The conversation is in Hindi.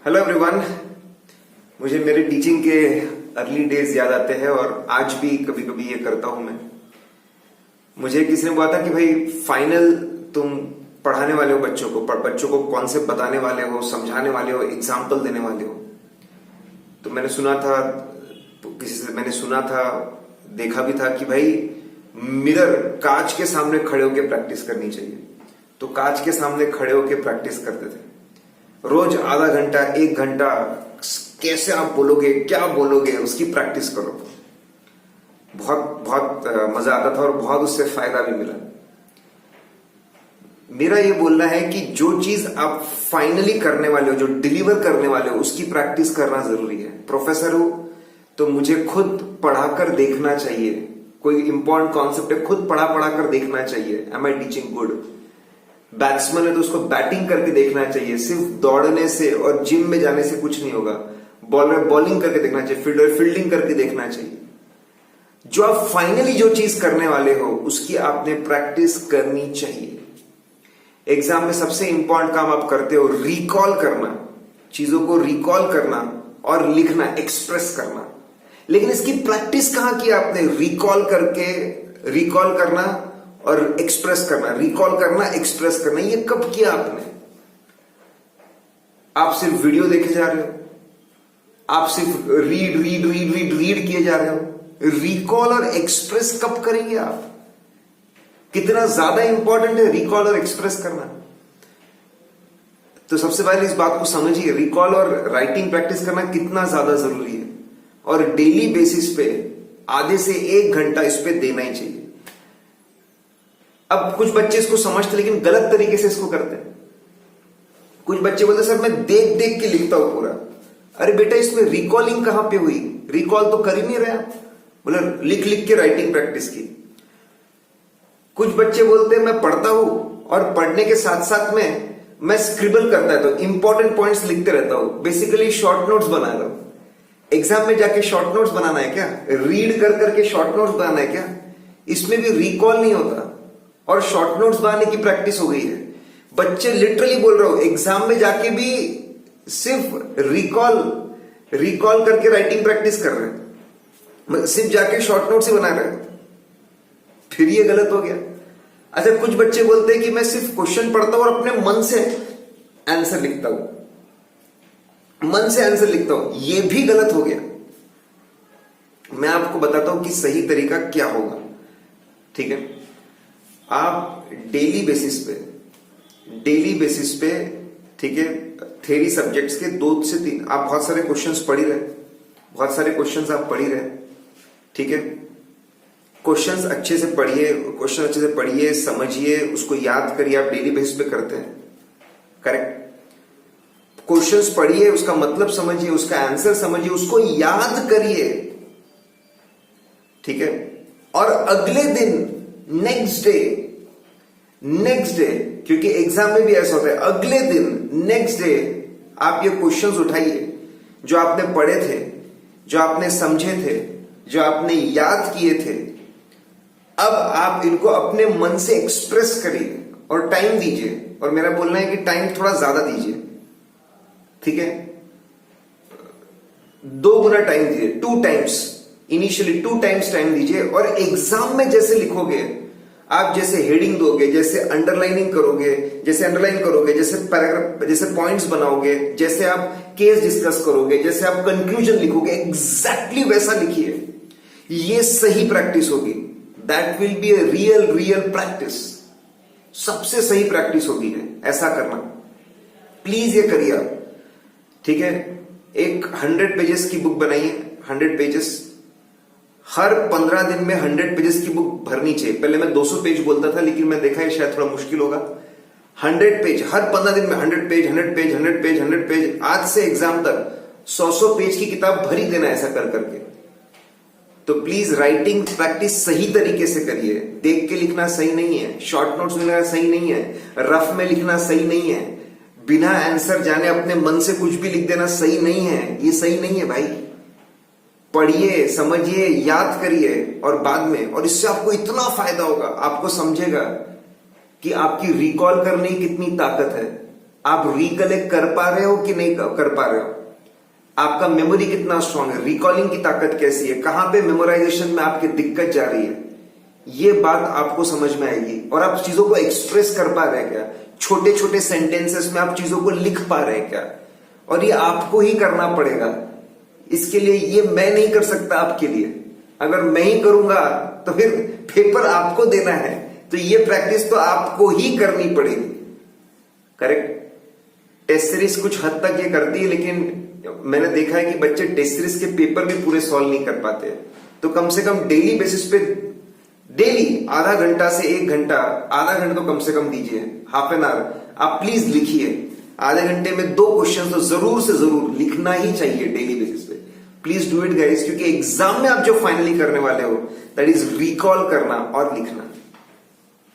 Hello everyone. मुझे मेरे टीचिंग के अर्ली डेज याद आते हैं और आज भी कभी कभी ये करता हूं मैं। मुझे किसी ने बोला था कि भाई फाइनल तुम पढ़ाने वाले हो बच्चों को कॉन्सेप्ट बताने वाले हो, समझाने वाले हो, एग्जाम्पल देने वाले हो। तो मैंने सुना था, किसी से मैंने सुना था, देखा भी था कि भाई मिरर, कांच के सामने खड़े होकर प्रैक्टिस करनी चाहिए। तो कांच के सामने खड़े होकर प्रैक्टिस करते थे रोज आधा घंटा 1 घंटा। कैसे आप बोलोगे, क्या बोलोगे, उसकी प्रैक्टिस करो। बहुत बहुत मजा आता था और बहुत उससे फायदा भी मिला। मेरा ये बोलना है कि जो चीज आप फाइनली करने वाले हो, जो डिलीवर करने वाले हो, उसकी प्रैक्टिस करना जरूरी है। प्रोफेसर हो तो मुझे खुद पढ़ाकर देखना चाहिए। कोई इंपॉर्टेंट कॉन्सेप्ट है, खुद पढ़ा कर देखना चाहिए। Am I teaching good? Batsman है तो उसको बैटिंग करके देखना चाहिए। सिर्फ दौड़ने से और जिम में जाने से कुछ नहीं होगा। बॉलर बॉलिंग करके देखना चाहिए, फील्डर फील्डिंग करके देखना चाहिए। जो आप फाइनली जो चीज करने वाले हो उसकी आपने प्रैक्टिस करनी चाहिए। एग्जाम में सबसे इंपॉर्टेंट काम आप करते हो रिकॉल करना, चीजों को रिकॉल करना और लिखना, एक्सप्रेस करना। लेकिन इसकी प्रैक्टिस कहां की आपने? रिकॉल करना और एक्सप्रेस करना, रिकॉल करना, एक्सप्रेस करना, ये कब किया आपने? आप सिर्फ वीडियो देखे जा रहे हो, आप सिर्फ रीड किए जा रहे हो। रिकॉल और एक्सप्रेस कब करेंगे आप? कितना ज्यादा इंपॉर्टेंट है रिकॉल और एक्सप्रेस करना। तो सबसे पहले इस बात को समझिए, रिकॉल और राइटिंग प्रैक्टिस करना कितना ज्यादा जरूरी है और डेली बेसिस पे आधे से 1 घंटा इस पे देना ही चाहिए। अब कुछ बच्चे इसको समझते लेकिन गलत तरीके से इसको करते हैं। कुछ बच्चे बोलते सर मैं देख देख के लिखता हूं पूरा। अरे बेटा, इसमें रिकॉलिंग कहां पे हुई? रिकॉल तो कर ही नहीं रहा। बोले लिख लिख के राइटिंग प्रैक्टिस की। कुछ बच्चे बोलते हैं मैं पढ़ता हूं और पढ़ने के साथ साथ में मैं स्क्रिबल करता है तो इंपॉर्टेंट पॉइंट्स लिखते रहता हूं। बेसिकली शॉर्ट नोट्स बना रहा हूं। एग्जाम में जाके शॉर्ट नोट्स बनाना है क्या? रीड कर करके शॉर्ट नोट्स बनाना है क्या? इसमें भी रिकॉल नहीं होता और शॉर्ट नोट्स बनाने की प्रैक्टिस हो गई है। बच्चे लिटरली बोल रहा हूं, एग्जाम में जाके भी सिर्फ रिकॉल करके राइटिंग प्रैक्टिस कर रहे हैं, सिर्फ जाके शॉर्ट नोट्स ही बना रहे हैं। फिर ये गलत हो गया। अच्छा, कुछ बच्चे बोलते हैं कि मैं सिर्फ क्वेश्चन पढ़ता हूं और अपने मन से आंसर लिखता हूं, ये भी गलत हो गया। मैं आपको बताता हूं कि सही तरीका क्या होगा। ठीक है, आप डेली बेसिस पे ठीक है, थ्योरी सब्जेक्ट्स के 2 से 3 आप बहुत सारे क्वेश्चंस पढ़ ही रहे, बहुत सारे क्वेश्चंस आप पढ़ ही रहे। ठीक है, क्वेश्चंस अच्छे से पढ़िए, समझिए, उसको याद करिए। आप डेली बेसिस पे करते हैं, करेक्ट? क्वेश्चंस पढ़िए, उसका मतलब समझिए, उसका आंसर समझिए, उसको याद करिए। ठीक है, और अगले दिन नेक्स्ट डे, क्योंकि एग्जाम में भी ऐसा होता है, अगले दिन नेक्स्ट डे आप ये क्वेश्चंस उठाइए जो आपने पढ़े थे, जो आपने समझे थे, जो आपने याद किए थे। अब आप इनको अपने मन से एक्सप्रेस करिए और टाइम दीजिए। और मेरा बोलना है कि टाइम थोड़ा ज्यादा दीजिए। ठीक है, 2 गुना टाइम दीजिए, 2 टाइम्स, इनिशियली 2 टाइम्स टाइम दीजिए। और एग्जाम में जैसे लिखोगे, आप जैसे हेडिंग दोगे, जैसे अंडरलाइन करोगे, जैसे पैराग्राफ, जैसे पॉइंट्स बनाओगे, जैसे आप केस डिस्कस करोगे, जैसे आप कंक्लूजन लिखोगे, एग्जैक्टली वैसा लिखिए। ये सही प्रैक्टिस होगी। That will be a real practice. सबसे सही प्रैक्टिस होगी ऐसा करना। प्लीज ये करिए आप। ठीक है, एक 100 पेजेस की बुक बनाइए, 100 पेजेस। हर 15 दिन में 100 पेजेस की बुक भरनी चाहिए। पहले मैं 200 पेज बोलता था, लेकिन मैं देखा है शायद थोड़ा मुश्किल होगा। 100 पेज हर 15 दिन में, 100 पेज। आज से एग्जाम तक 100 पेज की किताब भरी देना, ऐसा कर करके। तो प्लीज राइटिंग प्रैक्टिस सही तरीके से करिए। देख के लिखना सही नहीं है, शॉर्ट नोट्स में लिखना सही नहीं है, रफ में लिखना सही नहीं है, बिना आंसर जाने अपने मन से कुछ भी लिख देना सही नहीं है। ये सही नहीं है भाई। पढ़िए, समझिए, याद करिए और बाद में, और इससे आपको इतना फायदा होगा, आपको समझेगा कि आपकी रिकॉल करने की कितनी ताकत है, आप रिकलेक्ट कर पा रहे हो कि नहीं कर पा रहे हो? आपका मेमोरी कितना स्ट्रांग है, रिकॉलिंग की ताकत कैसी है, कहां पे मेमोराइजेशन में आपकी दिक्कत जा रही है, ये बात आपको समझ में आएगी। और आप चीजों को एक्सप्रेस कर पा रहे हैं क्या, छोटे छोटे सेंटेंसेस में आप चीजों को लिख पा रहे हैं क्या? और ये आपको ही करना पड़ेगा। इसके लिए ये मैं नहीं कर सकता आपके लिए। अगर मैं ही करूंगा तो फिर पेपर आपको देना है, तो ये प्रैक्टिस तो आपको ही करनी पड़ेगी। करेक्ट? टेस्ट सीरीज कुछ हद तक ये करती है, लेकिन मैंने देखा है कि बच्चे टेस्ट सीरीज के पेपर भी पूरे सॉल्व नहीं कर पाते। तो कम से कम डेली बेसिस पे, डेली आधा घंटा से 1 घंटा, आधा घंटा तो कम से कम दीजिए, हाफ एन आवर आप प्लीज लिखिए। आधे घंटे में 2 क्वेश्चन तो जरूर से जरूर लिखना ही चाहिए डेली बेसिस पे। प्लीज डू इट गाइस, क्योंकि एग्जाम में आप जो फाइनली करने वाले हो दैट इज रिकॉल करना और लिखना।